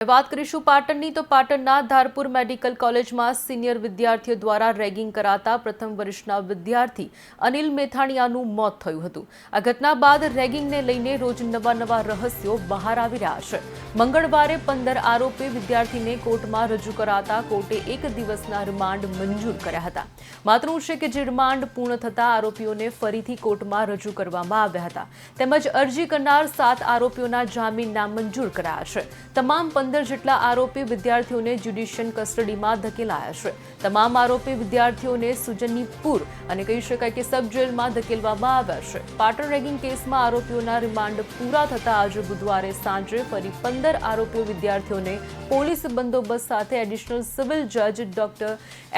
વાત કરીશું પાટણની તો પાટણના ધારપુર મેડિકલ કોલેજમાં સિનિયર વિદ્યાર્થીઓ દ્વારા રેગિંગ કરાતા પ્રથમ વર્ષના વિદ્યાર્થી અનિલ મેથાણીયાનું મોત થયું હતું। આ ઘટના બાદ રેગિંગને લઈને રોજ નવા રહસ્યો બહાર આવી રહ્યા છે। મંગળવારે 15 આરોપી વિદ્યાર્થીને કોર્ટમાં રજૂ કરાતા કોર્ટે 1 દિવસના રિમાન્ડ મંજૂર કર્યા હતા। માતરું છે કે જે રિમાન્ડ પૂર્ણ થતા આરોપીઓને ફરીથી કોર્ટમાં રજૂ કરવામાં આવ્યા હતા। તેમજ અરજી કરનાર 7 આરોપીઓના જામીન નામંજૂર કરાયા છે। તમામ 15 જેટલા આરોપી વિદ્યાર્થીઓને જ્યુડિશિયલ કસ્ટડીમાં ધકેલાયા છે। તમામ આરોપી વિદ્યાર્થીઓને સુજનીપુર અને કહી શકાય કે સબ જેલમાં ધકેલવામાં આવ્યા છે। પાટણ રેગિંગ કેસમાં આરોપીઓના રિમાન્ડ પૂરા થતા આજે બુધવારે સાંજે ફરી 15 આરોપીઓ વિદ્યાર્થીઓને પોલીસ બંદોબસ્ત સાથે એડિશનલ સિવિલ જજ ડોક્ટર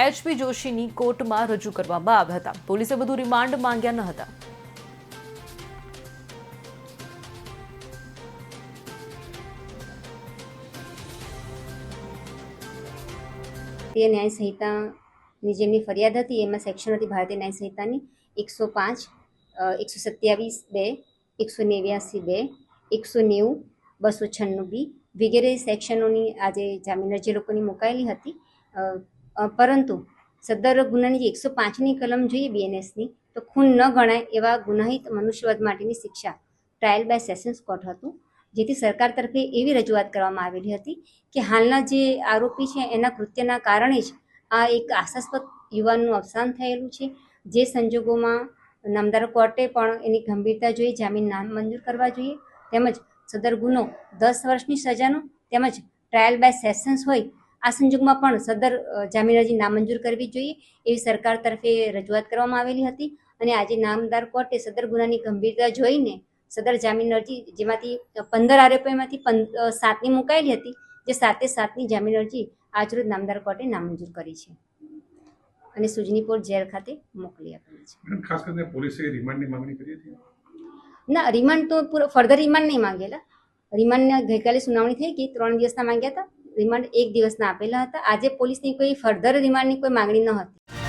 HP જોશીની કોર્ટમાં રજૂ કરવામાં આવ્યા હતા। પોલીસે વધુ રિમાન્ડ માંગ્યા ન હતા। ભારતીય ન્યાય સંહિતાની જેમની ફરિયાદ હતી એમાં સેક્શન હતી ભારતીય ન્યાય સંહિતાની 105, 127(2), 189(2), 190, 296(b) વગેરે સેક્શનોની આજે જામીન અરજી લોકોની મુકાયેલી હતી। પરંતુ સદર ગુનાની જે 105ની કલમ જોઈએ BNSની તો ખૂન ન ગણાય એવા ગુનાહિત મનુષ્યવધ માટેની શિક્ષા ટ્રાયલ બાય સેશન્સ કોર્ટ હતું। જેથી સરકાર તરફે એવી રજૂઆત કરવામાં આવેલી હતી કે હાલના જે આરોપી છે એના કૃત્યના કારણે જ આ એક આશાસ્પદ યુવાનનું અવસાન થયેલું છે। જે સંજોગોમાં નામદાર કોર્ટે પણ એની ગંભીરતા જોઈ જામીન નામંજૂર કરવા જોઈએ। તેમજ સદર ગુનો 10 વર્ષની સજાનો તેમજ ટ્રાયલ બાય સેશન્સ હોય આ સંજોગમાં પણ સદર જામીન અરજી નામંજૂર કરવી જોઈએ એવી સરકાર તરફે રજૂઆત કરવામાં આવેલી હતી। અને આજે નામદાર કોર્ટે સદર ગુનાની ગંભીરતા જોઈને સદર જામીન અરજી જેમાંથી 15 આરોપીઓમાંથી 7ની મુકાયેલી હતી જે 7ની જામીન અરજી આજરોજ નામદાર કોર્ટે નામંજૂર કરી છે અને સુજનીપુર જેલ ખાતે મોકલી આપેલી છે। ખાસ કરીને પોલીસે રિમાન્ડની માંગણી કરી હતી? ના, રિમાન્ડ તો પૂરો ફર્ધર રિમાન્ડ નહીં માંગેલા। રિમાન્ડના ગઈકાલે સુનાવણી થઈ ગઈ, 3 દિવસના માંગ્યા હતા, રિમાન્ડ 1 દિવસના આપેલા હતા। આજે પોલીસની કોઈ ફર્ધર રિમાન્ડની કોઈ માંગણી ન હતી।